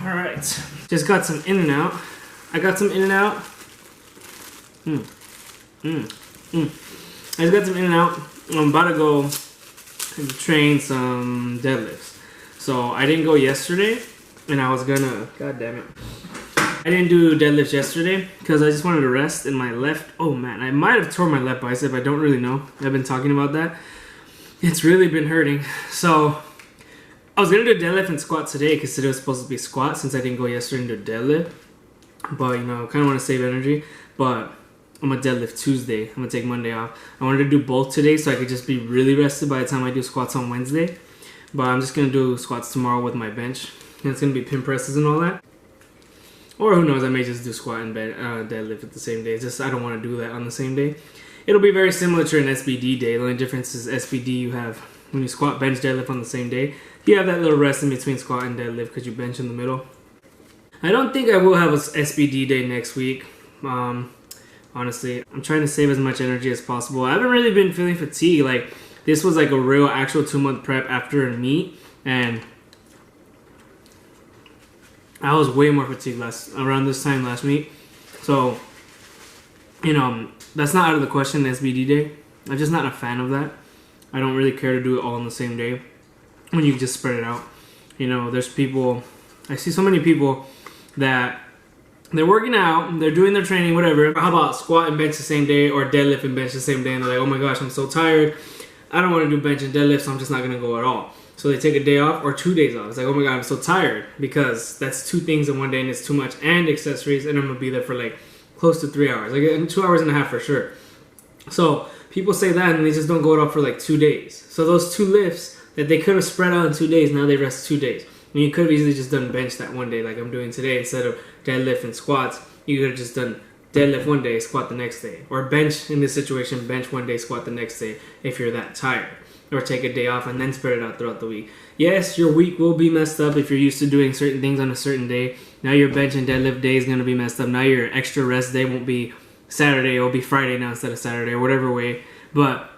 Alright, just got some In-N-Out. I got some In-N-Out. I just got some In-N-Out. I'm about to go and train some deadlifts. So I didn't go yesterday, and I was gonna, god damn it. I didn't do deadlifts yesterday because I just wanted to rest in my left. Oh man, I might have torn my left bicep. I don't really know. I've been talking about that. It's really been hurting. So I was gonna do deadlift and squat today because today was supposed to be squat since I didn't go yesterday and do deadlift. But you know, I kind of want to save energy. But I'm gonna deadlift Tuesday. I'm gonna take Monday off. I wanted to do both today so I could just be really rested by the time I do squats on Wednesday. But I'm just gonna do squats tomorrow with my bench. And it's gonna be pin presses and all that. Or who knows, I may just do squat and deadlift at the same day. It's just I don't want to do that on the same day. It'll be very similar to an SBD day. The only difference is SBD you have, when you squat, bench, deadlift on the same day, you have that little rest in between squat and deadlift because you bench in the middle. I don't think I will have an SBD day next week. Honestly, I'm trying to save as much energy as possible. I haven't really been feeling fatigue. Like, this was like a real actual 2-month prep after a meet, and I was way more fatigued around this time last week. So, you know, that's not out of the question, SBD day. I'm just not a fan of that. I don't really care to do it all on the same day when you just spread it out. You know, there's people, I see so many people that they're working out, they're doing their training, whatever. How about squat and bench the same day, or deadlift and bench the same day, and they're like, oh my gosh, I'm so tired. I don't want to do bench and deadlift, so I'm just not going to go at all. So they take a day off or 2 days off. It's like, oh my god, I'm so tired, because that's 2 things in one day and it's too much, and accessories, and I'm going to be there for like close to 3 hours, like 2 hours and a half for sure. So people say that and they just don't go it off for like 2 days. So those 2 lifts that they could have spread out in 2 days, now they rest 2 days. And you could have easily just done bench that one day like I'm doing today. Instead of deadlift and squats, you could have just done deadlift one day, squat the next day. Or bench, in this situation, bench one day, squat the next day if you're that tired. Or take a day off and then spread it out throughout the week. Yes, your week will be messed up if you're used to doing certain things on a certain day. Now your bench and deadlift day is going to be messed up. Now your extra rest day won't be Saturday, it'll be Friday now instead of Saturday, or whatever way. But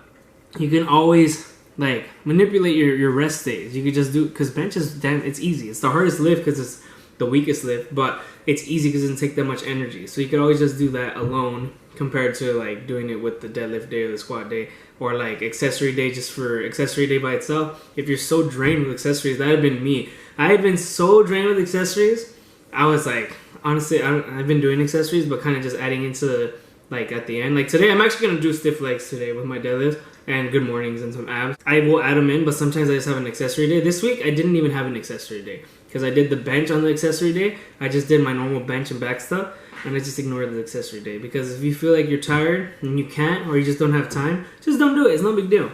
you can always like manipulate your rest days. You could just do, because bench is damn, it's easy. It's the hardest lift because it's the weakest lift, but it's easy because it doesn't take that much energy. So you could always just do that alone compared to like doing it with the deadlift day or the squat day, or like accessory day just for accessory day by itself. If you're so drained with accessories, that had been me. I had been so drained with accessories. I was like, honestly, I've been doing accessories, but kind of just adding into like at the end. Like today, I'm actually gonna do stiff legs today with my deadlift and good mornings and some abs. I will add them in, but sometimes I just have an accessory day. This week, I didn't even have an accessory day because I did the bench on the accessory day. I just did my normal bench and back stuff, and I just ignored the accessory day. Because if you feel like you're tired and you can't, or you just don't have time, just don't do it. It's no big deal.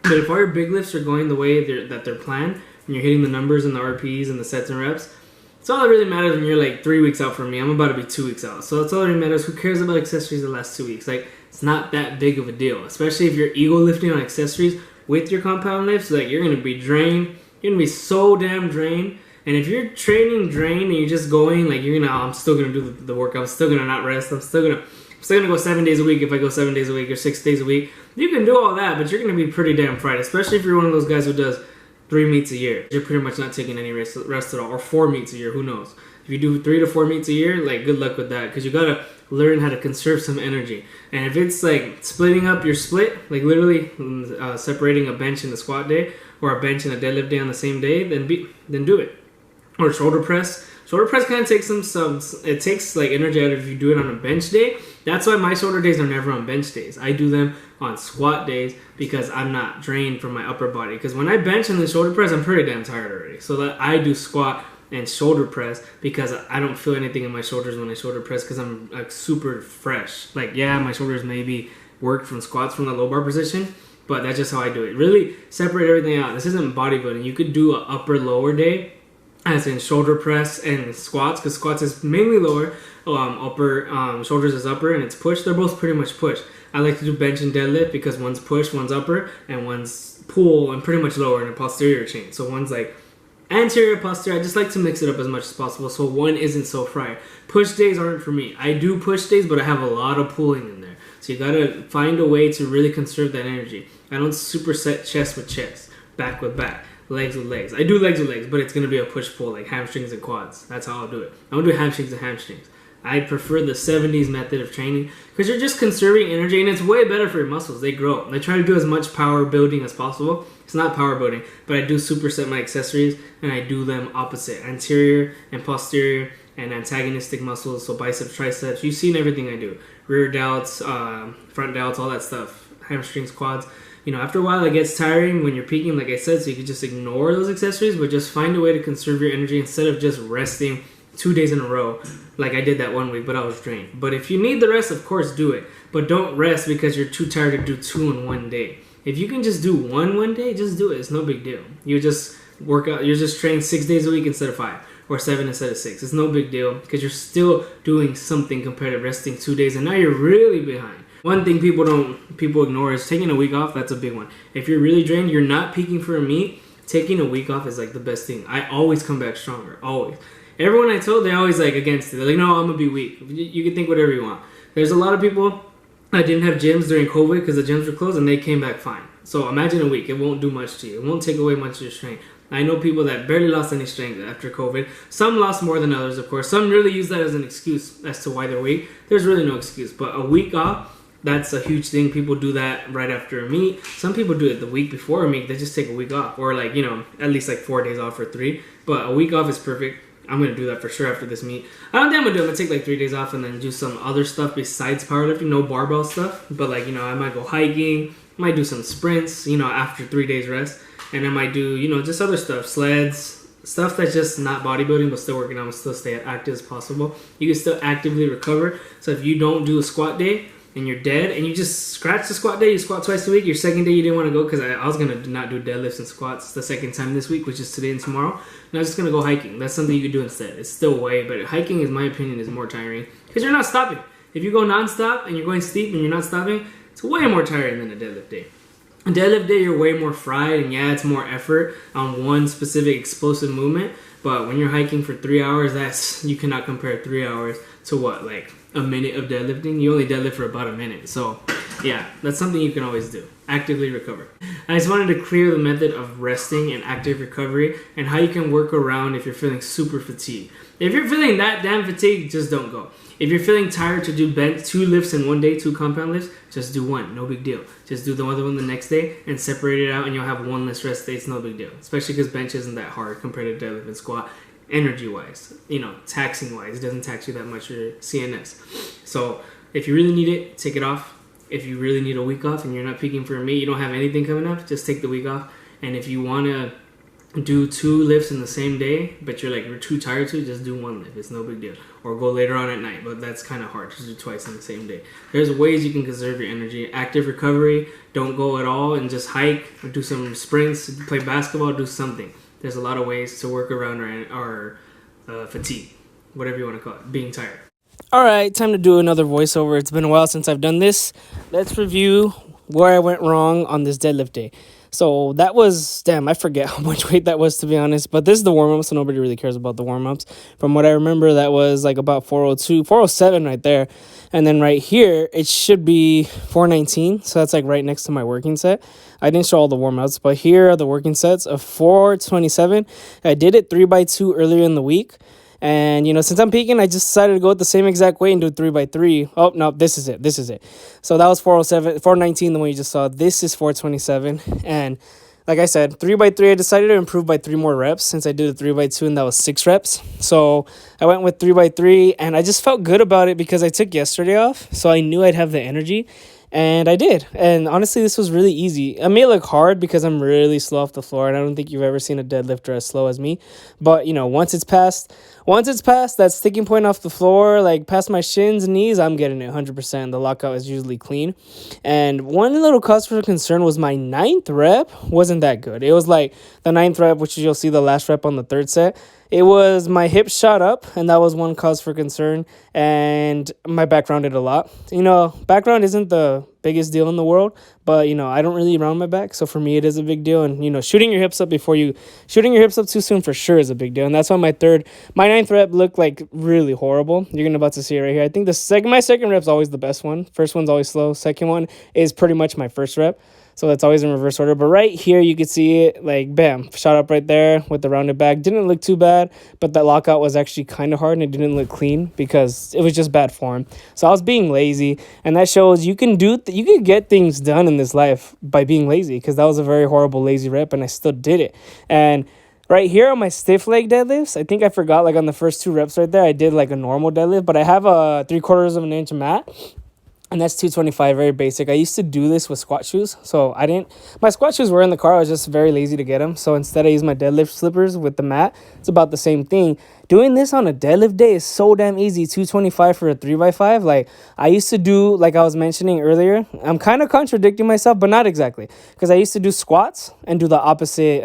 But if all your big lifts are going the way that they're planned, and you're hitting the numbers and the RPs and the sets and reps, it's all that really matters when you're like 3 weeks out from me. I'm about to be 2 weeks out. So that's all that really matters. Who cares about accessories the last 2 weeks? Like, it's not that big of a deal. Especially if you're ego lifting on accessories with your compound lifts. Like, you're going to be drained. You're going to be so damn drained. And if you're training drained and you're just going, like, you're going to, I'm still going to do the work. I'm still going to not rest. I'm still going to go 7 days a week if I go 7 days a week or 6 days a week. You can do all that, but you're going to be pretty damn fried. Especially if you're one of those guys who does 3 meets a year. You're pretty much not taking any rest at all. Or 4 meets a year. Who knows? If you do 3 to 4 meets a year, like, good luck with that, because you gotta learn how to conserve some energy. And if it's like splitting up your split, like literally separating a bench and a squat day, or a bench and a deadlift day on the same day, then do it. Or shoulder press. Shoulder press kind of takes it takes like energy out if you do it on a bench day. That's why my shoulder days are never on bench days. I do them on squat days because I'm not drained from my upper body. Because when I bench and then shoulder press, I'm pretty damn tired already. So that I do squat and shoulder press because I don't feel anything in my shoulders when I shoulder press because I'm like super fresh. Like, yeah, my shoulders maybe worked from squats from the low bar position, but that's just how I do it. Really separate everything out. This isn't bodybuilding. You could do an upper lower day as in shoulder press and squats, because squats is mainly lower, upper shoulders is upper, and it's push. They're both pretty much push. I like to do bench and deadlift because one's push, one's upper, and one's pull and pretty much lower in a posterior chain. So one's like anterior, posterior. I just like to mix it up as much as possible so one isn't so fried. Push days aren't for me. I do push days, but I have a lot of pulling in there. So you gotta find a way to really conserve that energy. I don't superset chest with chest, back with back. legs with legs. I do legs with legs, but it's going to be a push-pull, like hamstrings and quads. That's how I'll do it. I'm going to do hamstrings and hamstrings. I prefer the 70s method of training because you're just conserving energy, and it's way better for your muscles. They grow. I try to do as much power building as possible. It's not power building, but I do superset my accessories, and I do them opposite, anterior and posterior and antagonistic muscles, so biceps, triceps. You've seen everything I do. Rear delts, front delts, all that stuff. Hamstrings, quads. After a while it gets tiring when you're peaking, like I said, so you can just ignore those accessories, but just find a way to conserve your energy instead of just resting 2 days in a row like I did that one week, but I was drained. But if you need the rest, of course, do it. But don't rest because you're too tired to do 2 in 1 day. If you can just do one day, just do it. It's no big deal. You just work out. You're just training 6 days a week instead of 5, or 7 instead of 6. It's no big deal because you're still doing something compared to resting 2 days, and now you're really behind. One thing people ignore is taking a week off. That's a big one. If you're really drained, you're not peaking for a meet, taking a week off is like the best thing. I always come back stronger. Always. Everyone I told, they're always like against it. They're like, no, I'm going to be weak. You can think whatever you want. There's a lot of people that didn't have gyms during COVID because the gyms were closed, and they came back fine. So imagine a week. It won't do much to you. It won't take away much of your strength. I know people that barely lost any strength after COVID. Some lost more than others, of course. Some really use that as an excuse as to why they're weak. There's really no excuse. But a week off, that's a huge thing. People do that right after a meet. Some people do it the week before a meet. They just take a week off, or at least 4 days off or 3. But a week off is perfect. I'm going to do that for sure after this meet. I don't think I'm going to do it. I'm going to take 3 days off and then do some other stuff besides powerlifting. No barbell stuff. But I might go hiking. Might do some sprints, after 3 days rest. And I might do, just other stuff. Sleds. Stuff that's just not bodybuilding, but still working on. Still stay as active as possible. You can still actively recover. So if you don't do a squat day and you're dead and you just scratch the squat day, you squat twice a week. Your second day you didn't want to go because I was going to not do deadlifts and squats the second time this week, which is today and tomorrow. And I was just going to go hiking. That's something you could do instead. It's still way, but hiking, in my opinion, is more tiring because you're not stopping. If you go nonstop and you're going steep and you're not stopping, it's way more tiring than a deadlift day. A deadlift day, you're way more fried, and yeah, it's more effort on one specific explosive movement. But when you're hiking for 3 hours, you cannot compare 3 hours to a minute of deadlifting. You only deadlift for about a minute. So yeah, that's something you can always do. Actively recover. I just wanted to clear the method of resting and active recovery and how you can work around if you're feeling super fatigued. If you're feeling that damn fatigued, just don't go. If you're feeling tired to do 2 lifts in 1 day, 2 compound lifts, just do 1. No big deal. Just do the other one the next day and separate it out, and you'll have 1 less rest day. It's no big deal. Especially because bench isn't that hard compared to deadlift and squat. Energy-wise, taxing-wise, it doesn't tax you that much your CNS. So if you really need it, take it off. If you really need a week off and you're not peaking for a meet, you don't have anything coming up, just take the week off. And if you want to do 2 lifts in the same day, but you're too tired to, just do 1 lift. It's no big deal. Or go later on at night, but that's kind of hard to do twice in the same day. There's ways you can conserve your energy. Active recovery, don't go at all and just hike or do some sprints, play basketball, do something. There's a lot of ways to work around our fatigue, whatever you want to call it, being tired. All right, time to do another voiceover. It's been a while since I've done this. Let's review where I went wrong on this deadlift day. So that was, I forget how much weight that was, to be honest. But this is the warm-up, so nobody really cares about the warm-ups. From what I remember, that was about 402, 407 right there. And then right here, it should be 419. So that's right next to my working set. I didn't show all the warm-ups, but here are the working sets of 427. I did it 3x2 earlier in the week. And, since I'm peaking, I just decided to go with the same exact weight and do 3x3. Oh, no, this is it. So that was 407, 419, the one you just saw. This is 427. And like I said, 3x3, I decided to improve by 3 more reps since I did a 3x2, and that was 6 reps. So I went with 3x3, and I just felt good about it because I took yesterday off. So I knew I'd have the energy. And I did. And honestly, this was really easy. I may look hard because I'm really slow off the floor, and I don't think you've ever seen a deadlifter as slow as me. But, once it's past that sticking point off the floor, past my shins and knees, I'm getting it 100%. The lockout is usually clean. And one little cause for concern was my 9th rep wasn't that good. It was the 9th rep, which you'll see the last rep on the 3rd set. It was my hips shot up, and that was one cause for concern, and my back rounded a lot. Back round isn't the biggest deal in the world, but, I don't really round my back, so for me it is a big deal, and, shooting your hips up too soon for sure is a big deal, and that's why my 9th rep looked really horrible. You're about to see it right here. I think my second rep's always the best one. First one's always slow. Second one is pretty much my first rep. So it's always in reverse order. But right here, you could see it, like, bam, shot up right there with the rounded back. Didn't look too bad, but that lockout was actually kind of hard and it didn't look clean because it was just bad form. So I was being lazy, and that shows you can you can get things done in this life by being lazy, because that was a very horrible lazy rep, and I still did it. And right here on my stiff leg deadlifts, I think I forgot, like on the first 2 reps right there, I did like a normal deadlift, but I have a 3/4 of an inch mat, and that's 225, very basic. I used to do this with squat shoes, so my squat shoes were in the car. I was just very lazy to get them, so instead I used my deadlift slippers with the mat. It's about the same thing. Doing this on a deadlift day is so damn easy. 225 for a 3x5. Like, I used to do, like I was mentioning earlier, I'm kind of contradicting myself, but not exactly, because I used to do squats and do the opposite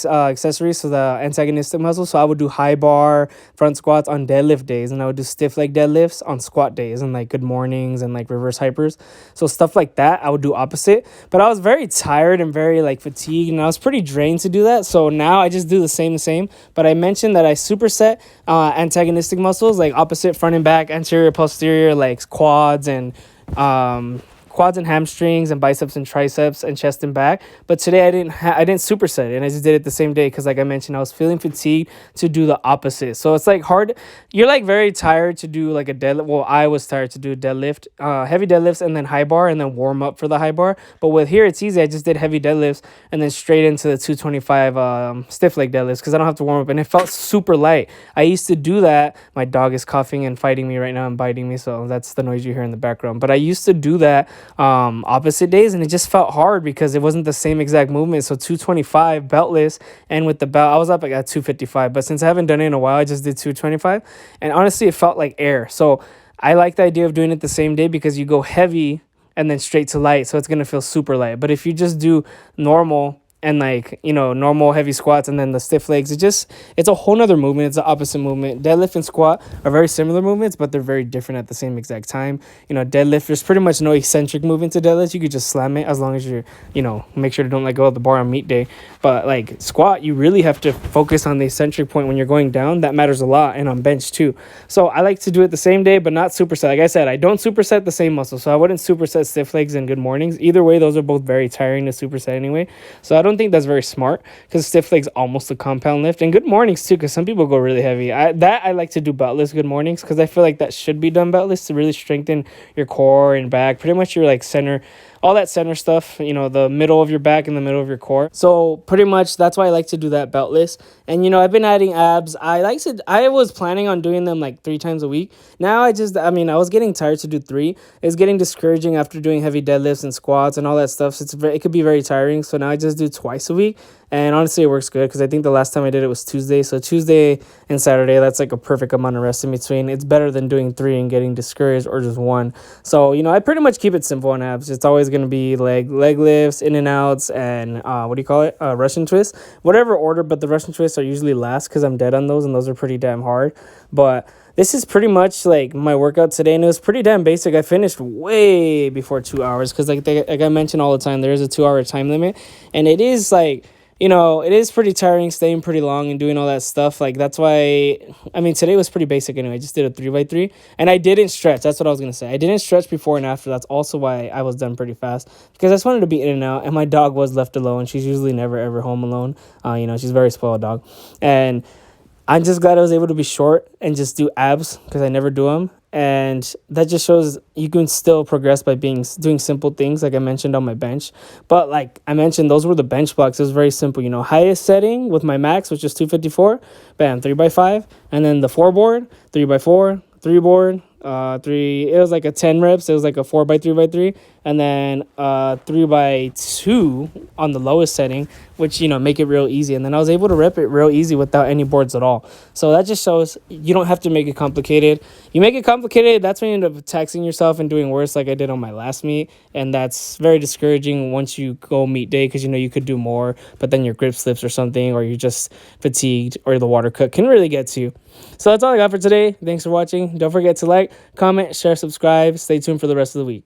accessories, so the antagonistic muscle. So I would do high bar front squats on deadlift days, and I would do stiff leg deadlifts on squat days, and like good mornings and like reverse hypers. So stuff like that I would do opposite. But I was very tired and very like fatigued, and I was pretty drained to do that. So now I just do the same. But I mentioned that I superset antagonistic muscles, like opposite front and back, anterior, posterior, like quads and hamstrings and biceps and triceps and chest and back. But today I didn't superset it, and I just did it the same day because, like I mentioned, I was feeling fatigued to do the opposite. So it's like hard. You're like very tired to do like a deadlift. Well, I was tired to do deadlift, heavy deadlifts, and then high bar, and then warm up for the high bar. But with here, it's easy. I just did heavy deadlifts and then straight into the 225 stiff leg deadlifts because I don't have to warm up, and it felt super light. I used to do that. My dog is coughing and fighting me right now and biting me, so that's the noise you hear in the background. But I used to do that opposite days, and it just felt hard because it wasn't the same exact movement. So 225 beltless, and with the belt I was up like at 255, but since I haven't done it in a while, I just did 225, and honestly it felt like air. So I like the idea of doing it the same day because you go heavy and then straight to light, so it's gonna feel super light. But if you just do normal and like, normal heavy squats and then the stiff legs, it's a whole nother movement. It's the opposite movement. Deadlift and squat are very similar movements, but they're very different at the same exact time. Deadlift, there's pretty much no eccentric movement to deadlift. You could just slam it as long as you're, make sure to don't let go of the bar on meet day. But like squat, you really have to focus on the eccentric point when you're going down. That matters a lot, and on bench too. So I like to do it the same day, but not superset. Like I said, I don't superset the same muscle, so I wouldn't superset stiff legs and good mornings. Either way, those are both very tiring to superset anyway. So I don't think that's very smart, because stiff legs almost a compound lift, and good mornings too, because some people go really heavy. I like to do beltless good mornings because I feel like that should be done beltless to really strengthen your core and back, pretty much your like center, all that center stuff, the middle of your back and the middle of your core. So pretty much that's why I like to do that beltless. And I've been adding abs. I was planning on doing them like 3 times a week. Now I was getting tired to do 3. It's getting discouraging after doing heavy deadlifts and squats and all that stuff. So it could be very tiring. So now I just do twice a week. And honestly, it works good because I think the last time I did it was Tuesday. So Tuesday and Saturday, that's like a perfect amount of rest in between. It's better than doing 3 and getting discouraged, or just 1. So, I pretty much keep it simple on abs. It's always going to be leg lifts, in and outs, and Russian twists. Whatever order, but the Russian twists are usually last because I'm dead on those, and those are pretty damn hard. But this is pretty much like my workout today, and it was pretty damn basic. I finished way before 2 hours because like I mentioned all the time, there is a 2-hour time limit, and it is like, it is pretty tiring staying pretty long and doing all that stuff. Like, that's why, today was pretty basic anyway. I just did a 3x3, and I didn't stretch. That's what I was going to say. I didn't stretch before and after. That's also why I was done pretty fast, because I just wanted to be in and out, and my dog was left alone. She's usually never, ever home alone. She's a very spoiled dog, and I'm just glad I was able to be short and just do abs because I never do them. And that just shows you can still progress by doing simple things, like I mentioned on my bench. But like I mentioned, those were the bench blocks. It was very simple. Highest setting with my max, which is 254, bam, 3x5. And then the 4 board, 3x4, 3 board, 3. It was like a 10 reps. It was like a 4x3x3. And then 3x2 on the lowest setting, which, make it real easy. And then I was able to rep it real easy without any boards at all. So that just shows you don't have to make it complicated. You make it complicated, that's when you end up taxing yourself and doing worse, like I did on my last meet. And that's very discouraging once you go meet day, because you could do more, but then your grip slips or something, or you're just fatigued, or the water cut can really get to you. So that's all I got for today. Thanks for watching. Don't forget to like, comment, share, subscribe. Stay tuned for the rest of the week.